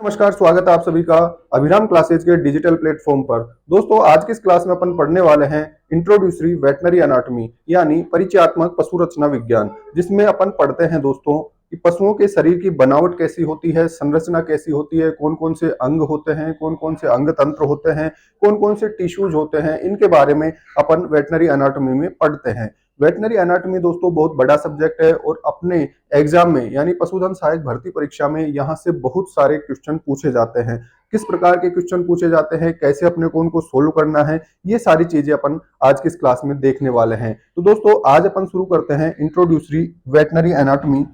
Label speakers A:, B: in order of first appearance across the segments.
A: नमस्कार, स्वागत है आप सभी का अभिराम क्लासेज के डिजिटल प्लेटफॉर्म पर। दोस्तों, आज की इस क्लास में अपन पढ़ने वाले हैं इंट्रोड्यूसरी वेटनरी एनाटॉमी यानी परिचयात्मक पशु रचना विज्ञान, जिसमें अपन पढ़ते हैं दोस्तों कि पशुओं के शरीर की बनावट कैसी होती है, संरचना कैसी होती है, कौन कौन से अंग होते हैं, कौन कौन से अंग तंत्र होते हैं, कौन कौन से टिश्यूज होते हैं, इनके बारे में अपन वेटनरी एनाटॉमी में पढ़ते हैं। वेटनरी एनाटॉमी दोस्तों बहुत बड़ा सब्जेक्ट है और अपने एग्जाम में यानी पशुधन सहायक भर्ती परीक्षा में यहाँ से बहुत सारे क्वेश्चन पूछे जाते हैं। किस प्रकार के क्वेश्चन पूछे जाते हैं, कैसे अपने को उनको सोल्व करना है, ये सारी चीजें अपन आज की इस क्लास में देखने वाले हैं। तो दोस्तों, आज अपन शुरू करते हैं इंट्रोड्यूसरी वेटनरी एनाटॉमी।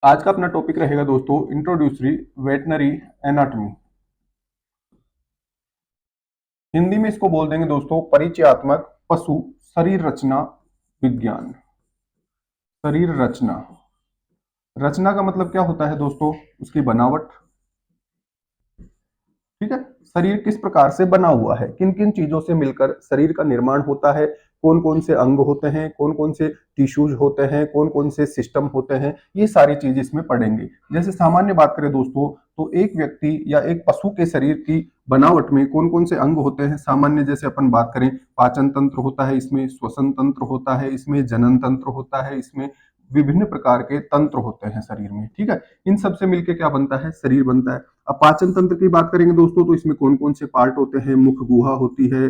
A: आज का अपना टॉपिक रहेगा दोस्तों इंट्रोड्यूसरी वेटनरी एनाटॉमी। हिंदी में इसको बोल देंगे दोस्तों परिचयात्मक पशु शरीर रचना विज्ञान। शरीर रचना, रचना का मतलब क्या होता है दोस्तों? उसकी बनावट। ठीक है, शरीर किस प्रकार से बना हुआ है, किन किन चीजों से मिलकर शरीर का निर्माण होता है, कौन कौन से अंग होते हैं, कौन कौन से टिश्यूज होते हैं, कौन कौन से सिस्टम होते हैं, ये सारी चीज इसमें पढ़ेंगे। जैसे सामान्य बात करें दोस्तों, तो एक व्यक्ति या एक पशु के शरीर की बनावट में कौन कौन से अंग होते हैं, सामान्य जैसे अपन बात करें, पाचन तंत्र होता है, इसमें श्वसन तंत्र होता है, इसमें जनन तंत्र होता है, इसमें विभिन्न प्रकार के तंत्र होते हैं शरीर में। ठीक है, इन सब से मिलकर क्या बनता है? शरीर बनता है। अब पाचन तंत्र की बात करेंगे दोस्तों, तो इसमें कौन कौन से पार्ट होते हैं? मुख गुहा होती है,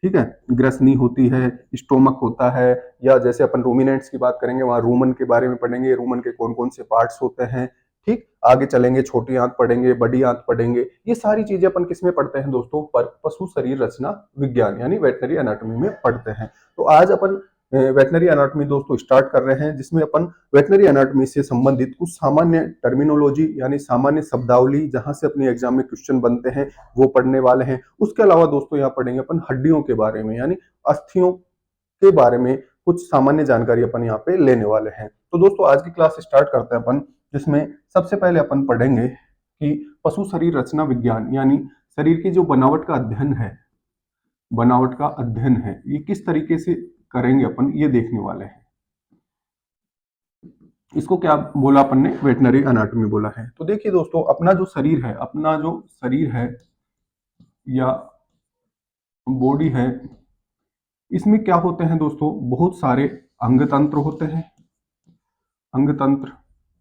A: ठीक है, ग्रसनी होती है, स्टोमक होता है, या जैसे अपन रूमिनेंट्स की बात करेंगे वहां रूमन के बारे में पढ़ेंगे, रूमन के कौन कौन से पार्ट्स होते हैं। ठीक, आगे चलेंगे छोटी आंत पढ़ेंगे, बड़ी आंत पढ़ेंगे। ये सारी चीजें अपन किसमें पढ़ते हैं दोस्तों? पर पशु शरीर रचना विज्ञान यानी वेटनरी एनाटॉमी में पढ़ते हैं। तो आज अपन वेटनरी एनाटॉमी दोस्तों स्टार्ट कर रहे हैं, जिसमें अपन वेटनरी एनाटॉमी से संबंधित कुछ सामान्य टर्मिनोलॉजी यानी सामान्य शब्दावली, जहां से अपने एग्जाम में क्वेश्चन बनते हैं, वो पढ़ने वाले हैं। उसके अलावा दोस्तों यहाँ पढ़ेंगे अपन हड्डियों के बारे में यानी अस्थियों के बारे में कुछ सामान्य जानकारी अपन यहाँ पे लेने वाले हैं। तो दोस्तों, आज की क्लास स्टार्ट करते हैं अपन, जिसमें सबसे पहले अपन पढ़ेंगे कि पशु शरीर रचना विज्ञान यानी शरीर की जो बनावट का अध्ययन है, बनावट का अध्ययन है, ये किस तरीके से करेंगे अपन, ये देखने वाले हैं। इसको क्या बोला अपन ने? वेटनरी एनाटॉमी बोला है। तो देखिए दोस्तों, अपना जो शरीर है, अपना जो शरीर है या बॉडी है, इसमें क्या होते हैं दोस्तों? बहुत सारे अंग तंत्र होते हैं, अंग तंत्र।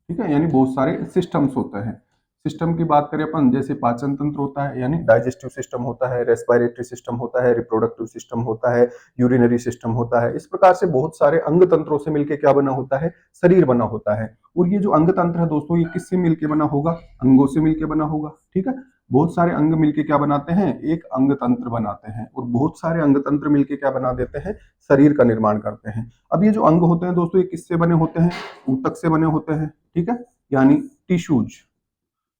A: ठीक है, यानी बहुत सारे सिस्टम्स होते हैं। सिस्टम की बात करें अपन, जैसे पाचन तंत्र होता है यानी डाइजेस्टिव सिस्टम होता है, रेस्पिरेटरी सिस्टम होता है, रिप्रोडक्टिव सिस्टम होता है, यूरिनरी सिस्टम होता है। इस प्रकार से बहुत सारे अंग तंत्रों से मिलकर क्या बना होता है? शरीर बना होता है। और ये जो अंग तंत्र है दोस्तों, ये किससे मिलकर बना होगा? अंगों से मिलकर बना होगा। ठीक है, बहुत सारे अंग मिलके क्या बनाते हैं? एक अंग तंत्र बनाते हैं, और बहुत सारे अंग तंत्र मिलके क्या बना देते हैं? शरीर का निर्माण करते हैं। अब ये जो अंग होते हैं दोस्तों, ये किससे बने होते हैं? ऊतक से बने होते हैं। ठीक है, यानी टिश्यूज,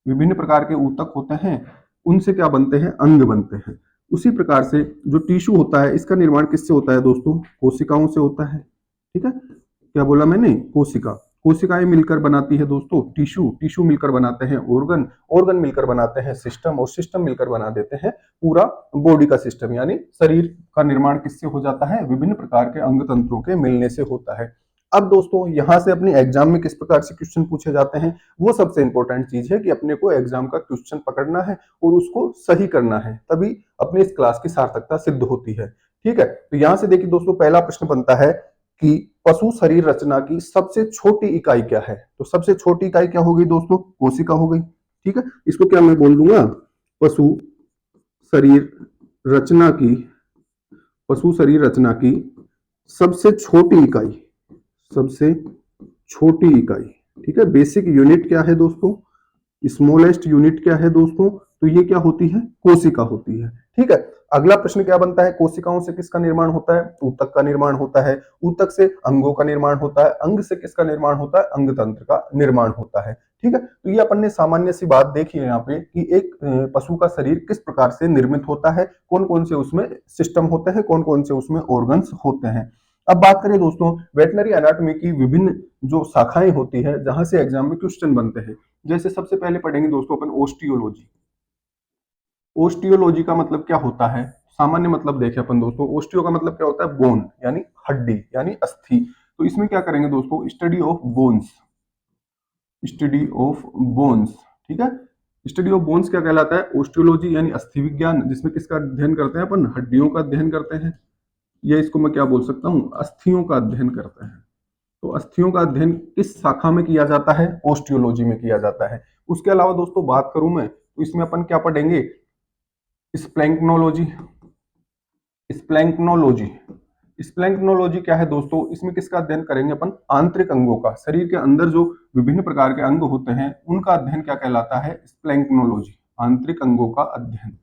A: विभिन्न प्रकार के ऊतक होते हैं, उनसे क्या बनते हैं? अंग बनते हैं। उसी प्रकार से जो टिश्यू होता है, इसका निर्माण किससे होता है दोस्तों? कोशिकाओं से होता है। ठीक है, क्या बोला मैंने? कोशिका। कोशिकाएं मिलकर बनाती है दोस्तों टिश्यू, टिश्यू मिलकर बनाते हैं ऑर्गन, ऑर्गन मिलकर बनाते हैं सिस्टम, और सिस्टम मिलकर बना देते हैं पूरा बॉडी का सिस्टम। यानी शरीर का निर्माण किससे हो जाता है? विभिन्न प्रकार के अंग तंत्रों के मिलने से होता है। अब दोस्तों, यहां से अपने एग्जाम में किस प्रकार से क्वेश्चन पूछे जाते हैं, वो सबसे इंपॉर्टेंट चीज है कि अपने को एग्जाम का क्वेश्चन पकड़ना है और उसको सही करना है, तभी अपनी इस क्लास की सार्थकता सिद्ध होती है। ठीक है, तो यहां से देखिए दोस्तों, पहला प्रश्न बनता है कि पशु शरीर रचना की सबसे छोटी इकाई क्या है? तो सबसे छोटी इकाई क्या हो गई दोस्तों? कोशिका हो गई। ठीक है, इसको क्या मैं बोल दूंगा? पशु शरीर रचना की, पशु शरीर रचना की सबसे छोटी इकाई, सबसे छोटी इकाई। ठीक है, बेसिक यूनिट क्या है दोस्तों? स्मॉलेस्ट यूनिट क्या है दोस्तों? तो ये क्या होती है? कोशिका होती है। ठीक है, अगला प्रश्न क्या बनता है? कोशिकाओं से किसका निर्माण होता है? ऊतक का निर्माण होता है। ऊतक से अंगों का निर्माण होता है। अंग से किसका निर्माण होता है? अंग तंत्र का निर्माण होता है। ठीक है, तो ये अपन ने सामान्य सी बात देखी है यहाँ पे कि एक पशु का शरीर किस प्रकार से निर्मित होता है, कौन कौन से उसमें सिस्टम होते हैं, कौन कौन से उसमें ऑर्गन्स होते हैं। अब बात करें दोस्तों वेटनरी एनाटॉमी की विभिन्न जो शाखाएं होती है, जहां से एग्जाम में क्वेश्चन बनते हैं। जैसे सबसे पहले पढ़ेंगे दोस्तों अपन ओस्टियोलॉजी। ओस्टियोलॉजी का मतलब क्या होता है? सामान्य मतलब देखें अपन दोस्तों, ओस्टियो का मतलब क्या होता है? बोन यानी हड्डी यानी अस्थि। तो इसमें क्या करेंगे दोस्तों? Study of bones, study of bones. ठीक है। स्टडी ऑफ बोन्स क्या कहलाता है? ओस्टियोलॉजी यानी अस्थि विज्ञान, जिसमें किसका अध्ययन करते हैं अपन? हड्डियों का अध्ययन करते हैं। या इसको मैं क्या बोल सकता हूँ? अस्थियों का अध्ययन करते हैं। तो अस्थियों का अध्ययन किस शाखा में किया जाता है? ओस्टियोलॉजी में किया जाता है। उसके अलावा दोस्तों बात करूं मैं तो इसमें अपन क्या पढ़ेंगे? स्प्लैंक्नोलॉजी। स्प्लैंक्नोलॉजी स्प्लैंक्नोलॉजी क्या है दोस्तों? इसमें किसका अध्ययन करेंगे अपन? आंतरिक अंगों का। शरीर के अंदर जो विभिन्न प्रकार के अंग होते हैं उनका अध्ययन क्या कहलाता है? स्प्लैंक्नोलॉजी, आंतरिक अंगों का अध्ययन।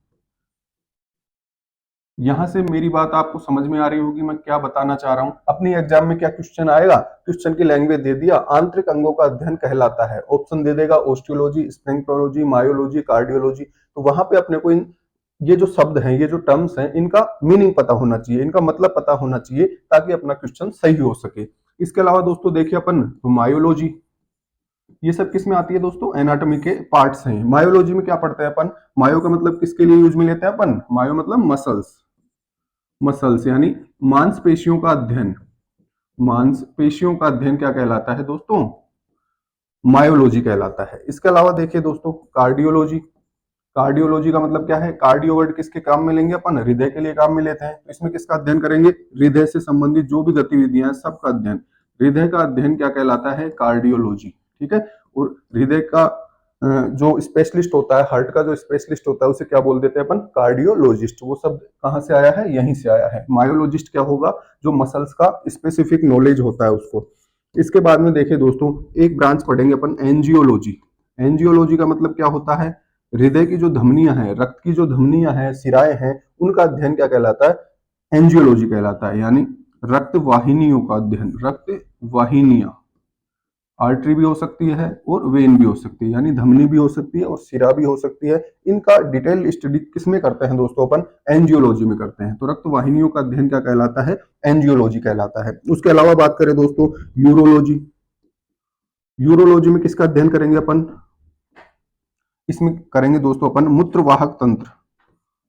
A: यहां से मेरी बात आपको समझ में आ रही होगी मैं क्या बताना चाह रहा हूं। अपनी एग्जाम में क्या क्वेश्चन आएगा? क्वेश्चन की लैंग्वेज दे दिया, आंतरिक अंगों का अध्ययन कहलाता है। ऑप्शन दे देगा ओस्टियोलॉजी, स्प्लैंक्नोलॉजी, मायोलॉजी, कार्डियोलॉजी। तो वहां पे अपने को ये जो शब्द हैं, ये जो टर्म्स हैं, इनका मीनिंग पता होना चाहिए, इनका मतलब पता होना चाहिए, ताकि अपना क्वेश्चन सही हो सके। इसके अलावा दोस्तों देखिए अपन तो मायोलॉजी, ये सब किस में आती है दोस्तों? एनाटॉमी के पार्ट्स हैं। मायोलॉजी में क्या पढ़ते हैं अपन? मायो का मतलब किसके लिए यूज में लेते हैं अपन? मायो मतलब मसल्स, मसल्स यानी मांसपेशियों का अध्ययन। मांसपेशियों का अध्ययन क्या कहलाता है दोस्तों? मायोलॉजी कहलाता है। इसके अलावा देखिए दोस्तों कार्डियोलॉजी। कार्डियोलॉजी का मतलब क्या है? कार्डियो वर्ड किसके काम में लेंगे अपन? हृदय के लिए काम में लेते हैं। तो इसमें किसका अध्ययन करेंगे? हृदय से संबंधित जो भी गतिविधियां हैं सबका अध्ययन। हृदय का अध्ययन क्या कहलाता है? कार्डियोलॉजी। ठीक है। और हृदय का जो स्पेशलिस्ट होता है, हार्ट का जो स्पेशलिस्ट होता है, उसे क्या बोल देते हैं अपन? कार्डियोलॉजिस्ट। वो सब कहां से आया है? यहीं से आया है। मायोलॉजिस्ट क्या होगा? जो मसल्स का स्पेसिफिक नॉलेज होता है उसको। इसके बाद में देखिए दोस्तों एक ब्रांच पढ़ेंगे अपन एंजियोलॉजी। एंजियोलॉजी का मतलब क्या होता है? हृदय की जो धमनियां हैं, रक्त की जो धमनियां हैं, सिराएं हैं, उनका अध्ययन क्या कहलाता है? एंजियोलॉजी कहलाता है। यानी रक्त वाहिनियों का अध्ययन। रक्त वाहिनियां, आर्टरी भी हो सकती है और वेन भी हो सकती है, यानी धमनी भी हो सकती है और सिरा भी हो सकती है। इनका डिटेल स्टडी किसमें करते हैं दोस्तों? अपन एंजियोलॉजी में करते हैं। तो रक्त वाहिनियों का अध्ययन क्या कहलाता है? एंजियोलॉजी कहलाता है। उसके अलावा बात करें दोस्तों यूरोलॉजी। यूरोलॉजी में किसका अध्ययन करेंगे अपन? इसमें करेंगे दोस्तों अपन मूत्रवाहक तंत्र,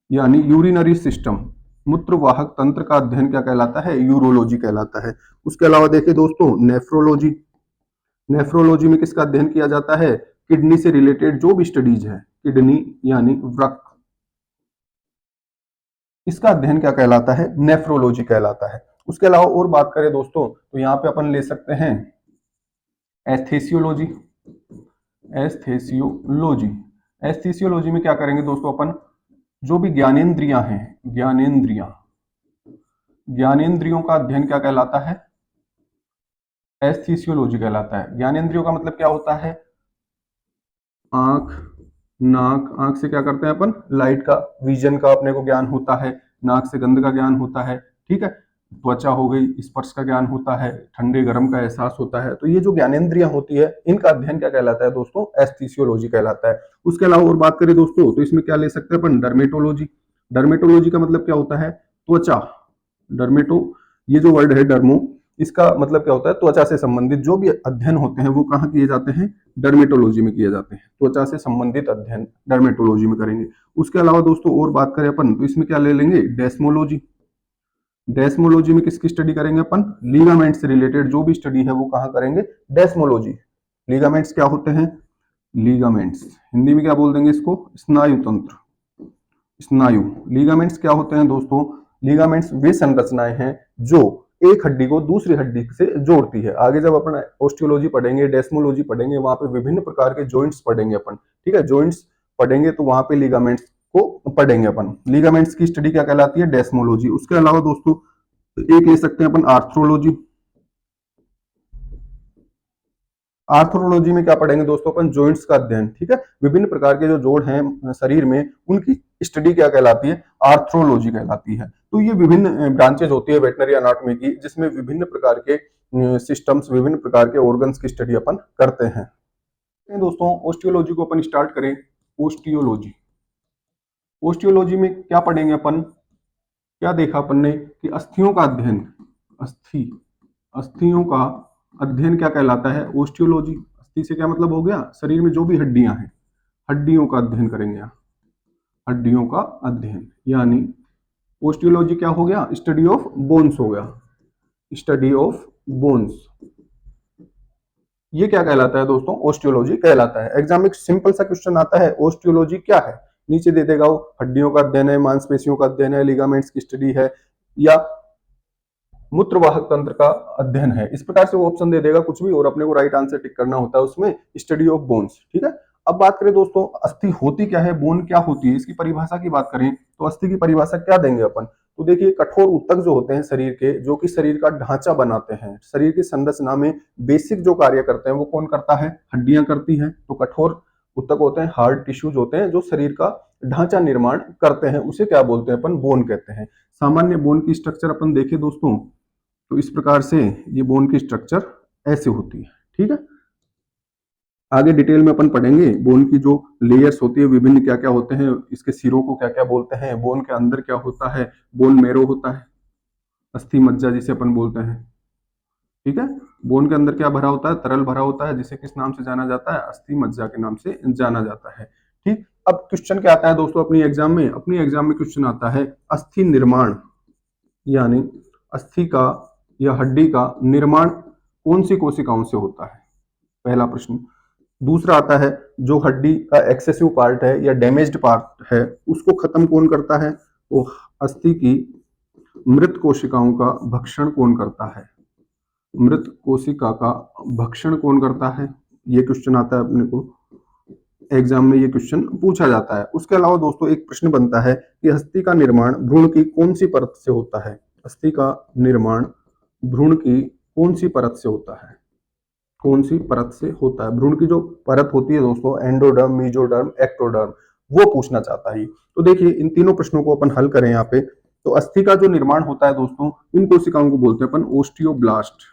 A: यानी यूरिनरी सिस्टम। मूत्रवाहक तंत्र का अध्ययन क्या कहलाता है? यूरोलॉजी कहलाता है। उसके अलावा देखिए दोस्तों नेफ्रोलॉजी। नेफ्रोलॉजी में किसका अध्ययन किया जाता है? किडनी से रिलेटेड जो भी स्टडीज है, किडनी यानी वृक्क, इसका अध्ययन क्या कहलाता है? नेफ्रोलॉजी कहलाता है। उसके अलावा और बात करें दोस्तों तो यहाँ पे अपन ले सकते हैं एस्थेसियोलॉजी। एस्थेसियोलॉजी, एस्थेसियोलॉजी में क्या करेंगे दोस्तों अपन? जो भी ज्ञानेंद्रियां हैं, ज्ञानेंद्रियां, ज्ञानेंद्रियों का अध्ययन क्या कहलाता है? एस्थेसियोलॉजी कहलाता है। ज्ञानेंद्रियों का मतलब क्या होता है? आंख, नाक। आंख से क्या करते हैं अपन? लाइट का, विजन का अपने को ज्ञान होता है। नाक से गंध का ज्ञान होता है। ठीक है। त्वचा हो गई, स्पर्श का ज्ञान होता है, ठंडे गर्म का एहसास होता है। तो ये जो ज्ञानेंद्रियां होती है, इनका अध्ययन क्या कहलाता है दोस्तों? एस्थेसियोलॉजी कहलाता है। उसके अलावा और बात करें दोस्तों तो इसमें क्या ले सकते हैं अपन? डर्मेटोलॉजी। डर्मेटोलॉजी का मतलब क्या होता है? त्वचा। डर्मेटो, ये जो वर्ड है डर्मो, इसका मतलब क्या होता है? त्वचा से संबंधित जो भी अध्ययन होते हैं वो कहाँ किए जाते हैं? डर्मेटोलॉजी में किए जाते हैं। त्वचा से संबंधित अध्ययन डर्मेटोलॉजी में करेंगे। उसके अलावा दोस्तों और बात करें अपन तो इसमें क्या ले लेंगे? डेस्मोलॉजी। डेस्मोलॉजी में किसकी स्टडी करेंगे अपन? लीगामेंट से रिलेटेड जो भी स्टडी है वो कहाँ करेंगे? डेस्मोलॉजी। लीगामेंट्स क्या होते हैं? लीगामेंट्स हिंदी में क्या बोल देंगे इसको? स्नायु तंत्र, स्नायु। लीगामेंट्स क्या होते हैं दोस्तों? लीगामेंट्स वे संरचनाएं हैं जो एक हड्डी को दूसरी हड्डी से जोड़ती है। आगे जब अपन ऑस्टियोलॉजी पढ़ेंगे, डेस्मोलॉजी पढ़ेंगे, वहां पे विभिन्न प्रकार के जॉइंट्स पढ़ेंगे अपन। ठीक है, जॉइंट्स पढ़ेंगे तो वहां पे लीगामेंट्स को पढ़ेंगे अपन। लीगामेंट्स की स्टडी क्या कहलाती है? डेस्मोलॉजी। उसके अलावा दोस्तों एक ले सकते हैं अपन आर्थ्रोलॉजी। आर्थ्रोलॉजी में क्या पढ़ेंगे दोस्तों अपन? जॉइंट्स का अध्ययन। ठीक है, विभिन्न प्रकार के जो जोड़ हैं शरीर में, उनकी स्टडी क्या कहलाती है? आर्थ्रोलॉजी कहलाती है। तो ये विभिन्न ब्रांचेज होती है वेटनरी एनाटॉमी की, जिसमें विभिन्न प्रकार के सिस्टम्स, विभिन्न प्रकार के ऑर्गन्स की स्टडी अपन करते हैं। दोस्तों ऑस्टियोलॉजी को अपन स्टार्ट करें। ऑस्टियोलॉजी, ऑस्टियोलॉजी में क्या पढ़ेंगे अपन? क्या देखा अपन ने कि अस्थियों का अध्ययन, अस्थि, अस्थियों का अध्ययन क्या कहलाता है? ऑस्टियोलॉजी। अस्थि से क्या मतलब हो गया? शरीर में जो भी हड्डियां हैं, हड्डियों का अध्ययन करेंगे यहाँ, हड्डियों का अध्ययन। यानी ऑस्टियोलॉजी क्या हो गया? स्टडी ऑफ बोन्स हो गया, स्टडी ऑफ बोन्स। ये क्या कहलाता है दोस्तों? ओस्टियोलॉजी कहलाता है। एग्जाम में सिंपल सा क्वेश्चन आता है, ओस्टियोलॉजी क्या है? नीचे दे देगा वो, हड्डियों का अध्ययन है, मांसपेशियों का अध्ययन है, लिगामेंट्स की स्टडी है, या मूत्रवाहक तंत्र का अध्ययन है। इस प्रकार से वो ऑप्शन दे देगा कुछ भी, और अपने को राइट आंसर टिक करना होता है उसमें, स्टडी ऑफ बोन्स। ठीक है। अब बात करें दोस्तों, अस्थि होती क्या है, बोन क्या होती है, इसकी परिभाषा की बात करें तो अस्थि की परिभाषा क्या देंगे अपन? तो देखिए, कठोर ऊतक जो होते हैं शरीर के, जो कि शरीर का ढांचा बनाते हैं, शरीर की संरचना में बेसिक जो कार्य करते हैं वो कौन करता है? हड्डियां करती हैं। तो कठोर ऊतक होते हैं, हार्ड टिश्यूज होते हैं, जो शरीर का ढांचा निर्माण करते हैं, उसे क्या बोलते हैं? अपन बोन कहते हैं। सामान्य बोन की स्ट्रक्चर अपन देखें दोस्तों, तो इस प्रकार से ये बोन की स्ट्रक्चर ऐसे होती है। ठीक है। आगे डिटेल में अपन पढ़ेंगे बोन की जो लेयर्स होती है, विभिन्न क्या क्या होते हैं, इसके सिरों को क्या क्या बोलते हैं, बोन के अंदर क्या होता है, बोन मैरो होता है, अस्थि मज्जा जिसे अपन बोलते हैं। ठीक है। बोन के अंदर क्या भरा होता है? तरल भरा होता है, जिसे किस नाम से जाना जाता है? अस्थि मज्जा के नाम से जाना जाता है। ठीक। अब क्वेश्चन क्या आता है दोस्तों अपनी एग्जाम में? अपनी एग्जाम में क्वेश्चन आता है अस्थि निर्माण, यानी अस्थि का या हड्डी का निर्माण कौन सी कोशिकाओं से होता है? पहला प्रश्न। दूसरा आता है जो हड्डी का एक्सेसिव पार्ट है या डैमेज्ड पार्ट है, उसको खत्म कौन करता है? वो अस्थि की मृत कोशिकाओं का भक्षण कौन करता है? मृत कोशिका का भक्षण कौन करता है? ये क्वेश्चन आता है अपने को एग्जाम में, ये क्वेश्चन पूछा जाता है। उसके अलावा दोस्तों एक प्रश्न बनता है कि अस्थि का निर्माण भ्रूण की कौन सी परत से होता है? अस्थि का निर्माण भ्रूण की कौन सी परत से होता है? कौन सी परत से होता है? भ्रूण की जो परत होती है दोस्तों, एंडोडर्म, मेसोडर्म, एक्टोडर्म, वो पूछना चाहता है। तो देखिए, इन तीनों प्रश्नों को अपन हल करें यहाँ पे। तो अस्थि का जो निर्माण होता है दोस्तों, इन कोशिकाओं को बोलते हैं अपन ओस्टियोब्लास्ट।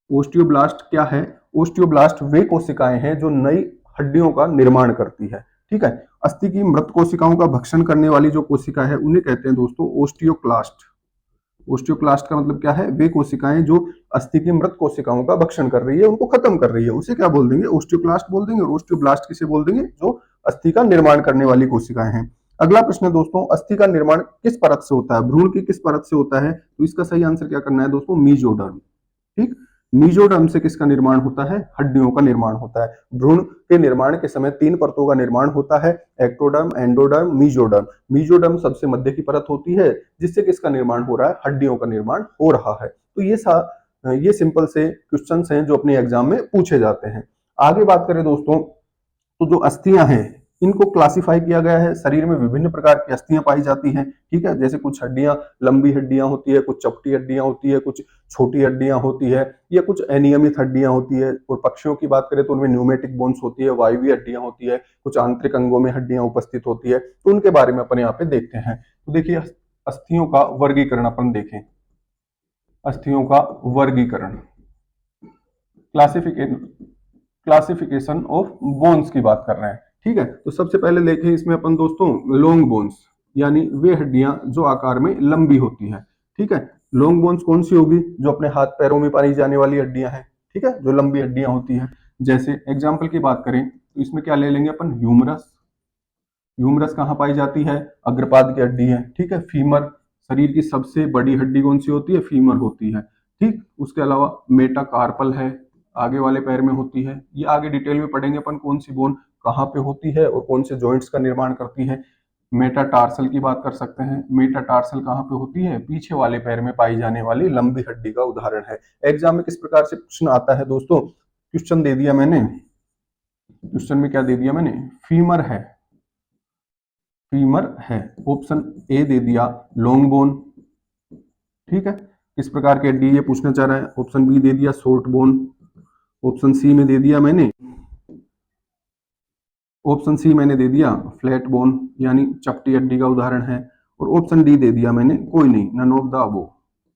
A: ओस्टियोब्लास्ट क्या है? ओस्टियोब्लास्ट वे कोशिकाएं हैं जो नई हड्डियों का निर्माण करती है। ठीक है। अस्थि की मृत कोशिकाओं का भक्षण करने वाली जो कोशिका है, उन्हें कहते हैं दोस्तों ओस्टियोक्लास्ट। ओस्टियोक्लास्ट का मतलब क्या है? वे कोशिकाएं जो अस्थि की मृत कोशिकाओं का भक्षण कर रही है, उनको खत्म कर रही है, उसे क्या बोल देंगे? ओस्टियोक्लास्ट बोल देंगे। और ओस्टियोब्लास्ट किसे बोल देंगे? जो अस्थि का निर्माण करने वाली कोशिकाएं हैं। अगला प्रश्न है दोस्तों, अस्थि का निर्माण किस परत से होता है? भ्रूण की किस परत से होता है? तो इसका सही आंसर क्या करना है दोस्तों? मीजोडर्म। ठीक। मीजोडर्म से किसका निर्माण होता है? हड्डियों का निर्माण होता है। भ्रूण के निर्माण के समय 3 परतों का निर्माण होता है, एक्टोडर्म, एंडोडर्म, मीजोडर्म। मीजोडर्म सबसे मध्य की परत होती है, जिससे किसका निर्माण हो रहा है? हड्डियों का निर्माण हो रहा है। तो ये सिंपल से क्वेश्चंस हैं जो अपने एग्जाम में पूछे जाते हैं। आगे बात करें दोस्तों, तो जो अस्थियां हैं, इनको क्लासिफाई किया गया है। शरीर में विभिन्न प्रकार की अस्थियां पाई जाती हैं। ठीक है। जैसे कुछ हड्डियां लंबी हड्डियां होती है, कुछ चपटी हड्डियां होती है, कुछ छोटी हड्डियां होती है, या कुछ अनियमित हड्डियां होती है। और पक्षियों की बात करें तो उनमें न्यूमेटिक बोन्स होती है, वायवीय हड्डियां होती है, कुछ आंतरिक अंगों में हड्डियां उपस्थित होती है। तो उनके बारे में अपन यहाँ पे देखते हैं। तो देखिए, अस्थियों का वर्गीकरण अपन देखें। अस्थियों का वर्गीकरण, क्लासिफिकेशन क्लासिफिकेशन ऑफ बोन्स की बात कर रहे हैं। ठीक है। तो सबसे पहले देखें इसमें अपन दोस्तों लॉन्ग बोन्स, यानी वे हड्डियां जो आकार में लंबी होती हैं। ठीक है। लॉन्ग बोन्स कौन सी होगी? जो अपने हाथ पैरों में पाई जाने वाली हड्डियां हैं। ठीक है। जो लंबी हड्डियां होती हैं। जैसे एग्जाम्पल की बात करें तो इसमें क्या ले लेंगे अपन? ह्यूमरस। ह्यूमरस कहाँ पाई जाती है? अग्रपाद की हड्डी है। ठीक है। फीमर, शरीर की सबसे बड़ी हड्डी कौन सी होती है? फीमर होती है। ठीक। उसके अलावा मेटाकार्पल है, आगे वाले पैर में होती है। ये आगे डिटेल में पढ़ेंगे अपन कौन सी बोन कहाँ पे होती है और कौन से जॉइंट्स का निर्माण करती है। मेटाटार्सल की बात कर सकते हैं। मेटाटार्सल कहाँ पे होती है? पीछे वाले पैर में पाई जाने वाली लंबी हड्डी का उदाहरण है। एग्जाम में किस प्रकार से क्वेश्चन आता है दोस्तों? क्वेश्चन दे दिया मैंने, क्वेश्चन में क्या दे दिया मैंने? फीमर है, फीमर है। ऑप्शन ए दे दिया लॉन्ग बोन। ठीक है। किस प्रकार की हड्डी ये पूछना चाह रहा है। ऑप्शन बी दे दिया शॉर्ट बोन। ऑप्शन सी में दे दिया मैंने, ऑप्शन सी मैंने दे दिया फ्लैट बोन, यानी चपटी हड्डी का उदाहरण है। और ऑप्शन डी दे दिया मैंने कोई नहीं, नन ऑफ द अबव,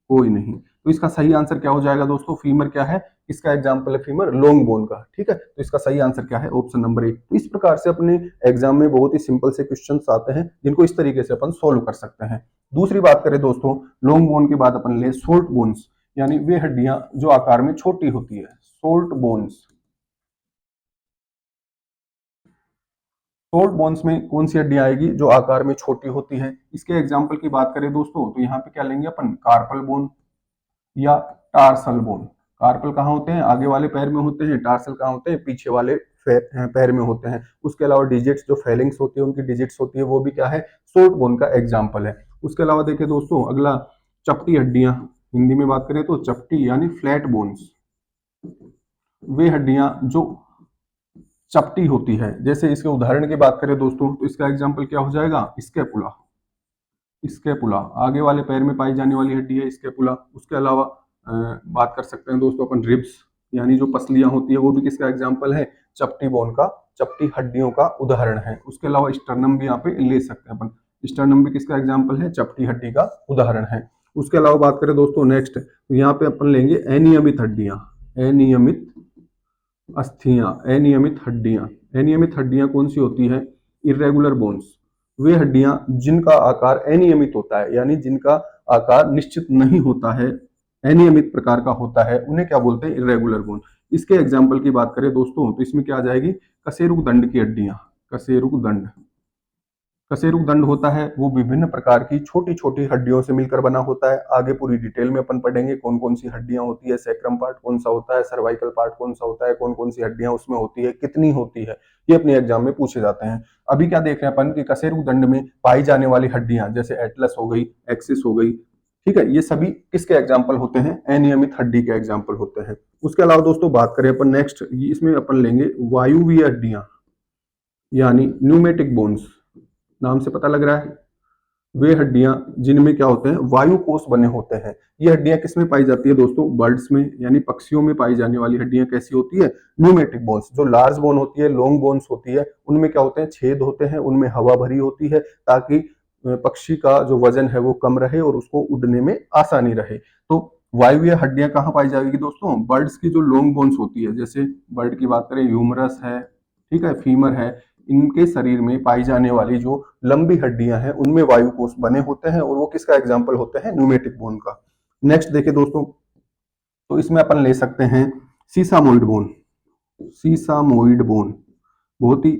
A: कोई नहीं। तो इसका सही आंसर क्या हो जाएगा दोस्तों? फीमर क्या है? इसका एग्जाम्पल है फीमर लॉन्ग बोन का। ठीक है। तो इसका सही आंसर क्या है? Option number A. तो इस प्रकार से अपने एग्जाम में बहुत ही सिंपल से क्वेश्चन आते हैं, जिनको इस तरीके से अपन सोल्व कर सकते हैं। दूसरी बात करें दोस्तों, लॉन्ग बोन के बाद अपन ले शॉर्ट बोन्स, यानी वे हड्डियां जो आकार में छोटी होती है, शॉर्ट बोन्स। शॉर्ट बोन्स में कौन सी हड्डियां आएगी? जो आकार में छोटी होती है। इसके एग्जाम्पल की बात करें दोस्तों, तो यहाँ पे क्या लेंगे अपन? कार्पल बोन या टार्सल बोन। कार्पल कहाँ होते हैं? आगे वाले पैर में होते हैं। टार्सल कहाँ होते हैं? पीछे वाले पैर में होते हैं। उसके अलावा डिजिट्स, जो फेलिंग्स होती है, उनकी डिजिट्स होती है, वो भी क्या है? शॉर्ट बोन का एग्जाम्पल है। उसके अलावा देखिए दोस्तों, अगला चपटी हड्डियां, हिंदी में बात करें तो चपटी यानी फ्लैट बोन्स, वे हड्डियां जो चपटी होती है। जैसे इसके उदाहरण की बात करें दोस्तों, तो इसका एग्जाम्पल क्या हो जाएगा? स्कैपुला। स्कैपुला आगे वाले पैर में पाई जाने वाली हड्डी है, स्कैपुला। उसके अलावा बात कर सकते हैं दोस्तों अपन रिब्स, यानी जो पसलियां होती है, वो भी किसका एग्जाम्पल है? चपटी बोन का, चपटी हड्डियों का उदाहरण है। उसके अलावा स्टर्नम भी यहाँ पे ले सकते हैं अपन। स्टर्नम भी किसका एग्जाम्पल है? चपटी हड्डी का उदाहरण है। उसके अलावा बात करें दोस्तों नेक्स्ट, तो यहाँ पे अपन लेंगे अनियमित हड्डियां, अनियमित अस्थियां, अनियमित हड्डियां। अनियमित हड्डियां कौन सी होती है? इरेगुलर बोन्स, वे हड्डियां जिनका आकार अनियमित होता है, यानी जिनका आकार निश्चित नहीं होता है, अनियमित प्रकार का होता है, उन्हें क्या बोलते हैं? Irregular bone. इसके एग्जाम्पल की बात करें दोस्तों, तो इसमें क्या आ जाएगी? कशेरुक दंड की हड्डियां, कशेरुक दंड। कशेरुक दंड होता है वो विभिन्न प्रकार की छोटी छोटी हड्डियों से मिलकर बना होता है। आगे पूरी डिटेल में अपन पढ़ेंगे कौन कौन सी हड्डियां होती है, सैक्रम पार्ट कौन सा होता है, सर्वाइकल पार्ट कौन सा होता है, कौन कौन सी हड्डियां उसमें होती है, कितनी होती है, ये अपने एग्जाम में पूछे जाते हैं। अभी क्या देख रहे हैं अपन कि कशेरुक दंड में पाई जाने वाली हड्डियां, जैसे एटलस हो गई, एक्सिस हो गई, ठीक है, ये सभी किसके एग्जाम्पल होते हैं? अनियमित हड्डी के एग्जाम्पल होते हैं। उसके अलावा दोस्तों बात करें अपन नेक्स्ट, इसमें अपन लेंगे वायुवीय हड्डियां, यानी न्यूमेटिक बोन्स। नाम से पता लग रहा है, वे हड्डियां जिनमें क्या होते हैं? वायु कोष बने होते हैं। ये हड्डियां किसमें पाई जाती है दोस्तों? बर्ड्स में, यानी पक्षियों में पाई जाने वाली हड्डियां कैसी होती है? Pneumatic bones. जो लार्ज बोन होती है, लॉन्ग बोन्स होती है, उनमें क्या होते हैं? छेद होते हैं, उनमें हवा भरी होती है, ताकि पक्षी का जो वजन है वो कम रहे और उसको उड़ने में आसानी रहे। तो वायुवीय हड्डियां कहाँ पाई जाएगी दोस्तों? बर्ड्स की जो लॉन्ग बोन्स होती है, जैसे बर्ड की बात करें, ह्यूमरस है, ठीक है, फीमर है, इनके शरीर में पाई जाने वाली जो लंबी हड्डियां हैं, उनमें वायु कोष बने होते हैं, और वो किसका एग्जाम्पल होते हैं? न्यूमेटिक बोन का। नेक्स्ट देखिए दोस्तों, तो इसमें अपन ले सकते हैं सीसामोइड बोन। सीसामोइड बोन बहुत ही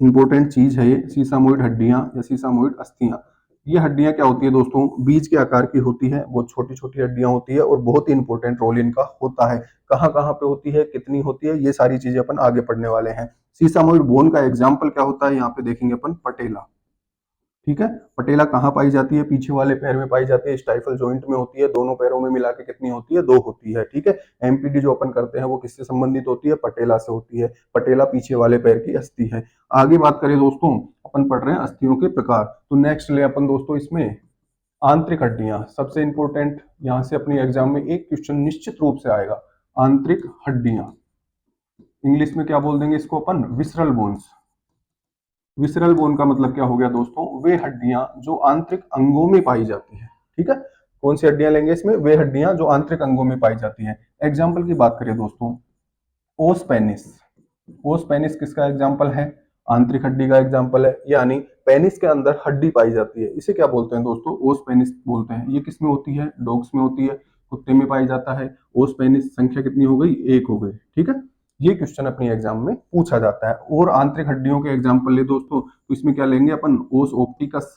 A: इंपॉर्टेंट चीज है ये, सीसामोइड हड्डियां या सीसामोइड अस्थियां। ये हड्डियां क्या होती है दोस्तों? बीज के आकार की होती है, बहुत छोटी छोटी हड्डियां होती है, और बहुत ही इंपॉर्टेंट रोल इनका होता है। कहाँ कहाँ पे होती है, कितनी होती है, ये सारी चीजें अपन आगे पढ़ने वाले हैं। सीसामोइड बोन का एग्जाम्पल क्या होता है? यहाँ पे देखेंगे अपन पटेला, ठीक है। पटेला कहाँ पाई जाती है? पीछे वाले पैर में पाई जाती है, स्टाइफल जॉइंट में होती है। दोनों पैरों में मिला के कितनी होती है? 2 होती है, ठीक है। एमपीडी जो अपन करते हैं वो किससे संबंधित होती है? पटेला से होती है। पटेला पीछे वाले पैर की अस्थि है। आगे बात करें दोस्तों, अपन पढ़ रहे हैं अस्थियों के प्रकार, तो नेक्स्ट ले अपन दोस्तों इसमें आंतरिक हड्डियां। सबसे इंपॉर्टेंट, यहाँ से अपनी एग्जाम में एक क्वेश्चन निश्चित रूप से आएगा। आंतरिक हड्डियां, इंग्लिश में क्या बोल देंगे इसको अपन? Visceral bones. विसरल बोन का मतलब क्या हो गया दोस्तों? वे हड्डियां जो आंतरिक अंगों में पाई जाती है, ठीक है। कौन सी हड्डियां लेंगे इसमें? वे हड्डियां जो आंतरिक अंगों में पाई जाती हैं। एग्जाम्पल की बात करें दोस्तों, ओस पेनिस। ओस पेनिस किसका एग्जाम्पल है? आंतरिक हड्डी का एग्जाम्पल है, यानी पेनिस के अंदर हड्डी पाई जाती है, इसे क्या बोलते हैं दोस्तों? ओस पेनिस बोलते हैं। ये किस में होती है? डॉग्स में होती है, कुत्ते में पाई जाता है। ओस पेनिस संख्या कितनी हो गई? 1 हो गई, ठीक है। ये क्वेश्चन अपनी एग्जाम में पूछा जाता है। और आंतरिक हड्डियों के एग्जाम्पल ले दोस्तों, तो इसमें क्या लेंगे अपन? ओस ऑप्टिकस।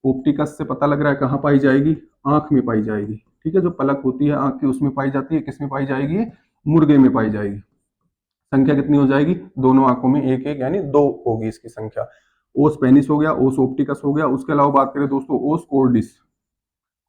A: ऑप्टिकस से पता लग रहा है कहाँ पाई जाएगी? आंख में पाई जाएगी, ठीक है। जो पलक होती है आंख की, उसमें पाई जाती है। किसमें पाई जाएगी? मुर्गे में पाई जाएगी। संख्या कितनी हो जाएगी? दोनों आंखों में 1 1, यानी 2 होगी इसकी संख्या। ओस पेनिस हो गया, ओस ऑप्टिकस हो गया। उसके अलावा बात करें दोस्तों, ओस कोर्डिस।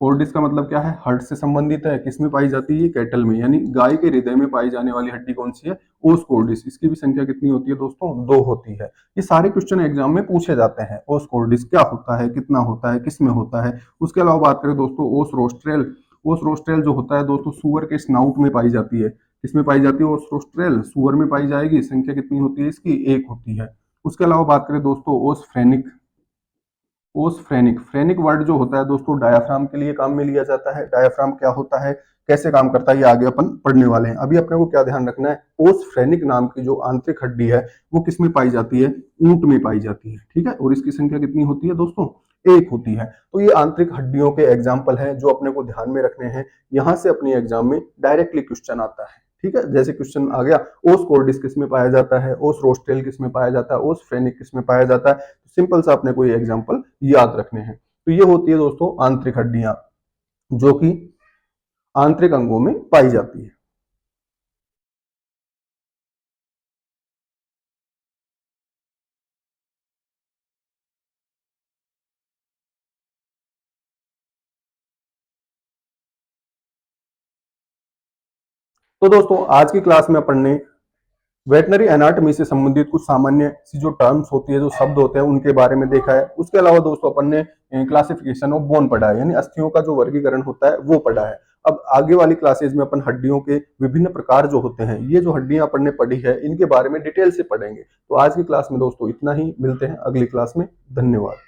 A: कोर्डिस का मतलब क्या है? हार्ट से संबंधित है। किसमें पाई जाती है? कैटल में, यानी गाय के हृदय में पाई जाने वाली हड्डी कौन सी है? ओस कोर्डिस। इसकी भी संख्या कितनी होती है दोस्तों? 2 होती है। ये सारे क्वेश्चन एग्जाम में पूछे जाते हैं। ओस कोर्डिस क्या होता है, कितना होता है, किस में होता है। उसके अलावा बात करें दोस्तों, ओस रोस्ट्रेल। ओस रोस्ट्रेल जो होता है दोस्तों, सुअर के स्नाउट में पाई जाती है। किसमें पाई जाती है? ओस रोस्ट्रेल सुअर में पाई जाएगी। संख्या कितनी होती है इसकी? 1 होती है। उसके अलावा बात करें दोस्तों, ओस फ्रेनिक। ओस फ्रेनिक, फ्रेनिक वर्ड जो होता है दोस्तों, डायाफ्राम के लिए काम में लिया जाता है। डायाफ्राम क्या होता है, कैसे काम करता है, ये आगे अपन पढ़ने वाले हैं। अभी अपने को क्या ध्यान रखना है? ओस फ्रेनिक नाम की जो आंतरिक हड्डी है वो किसमें पाई जाती है? ऊंट में पाई जाती है, ठीक है। और इसकी संख्या कितनी होती है दोस्तों? 1 होती है। तो ये आंतरिक हड्डियों के एग्जाम्पल हैं जो अपने को ध्यान में रखने हैं। यहाँ से अपनी एग्जाम में डायरेक्टली क्वेश्चन आता है, ठीक है। जैसे क्वेश्चन आ गया, ओस कोर्डिस किस में पाया जाता है, ओस रोस्ट्रेल किस में पाया जाता है, ओस फ्रेनिक किस में पाया जाता है। सिंपल सा अपने को ये एग्जाम्पल याद रखने हैं। तो ये होती है दोस्तों आंतरिक हड्डियां, जो कि आंतरिक अंगों में पाई जाती है। तो दोस्तों आज की क्लास में अपन ने वेटनरी एनाटॉमी से संबंधित कुछ सामान्य सी जो टर्म्स होती है, जो शब्द होते हैं, उनके बारे में देखा है। उसके अलावा दोस्तों अपन ने क्लासिफिकेशन ऑफ बोन पढ़ा है, यानी अस्थियों का जो वर्गीकरण होता है वो पढ़ा है। अब आगे वाली क्लासेज में अपन हड्डियों के विभिन्न प्रकार जो होते हैं, ये जो हड्डियां अपन ने पढ़ी है, इनके बारे में डिटेल से पढ़ेंगे। तो आज की क्लास में दोस्तों इतना ही, मिलते हैं अगली क्लास में। धन्यवाद।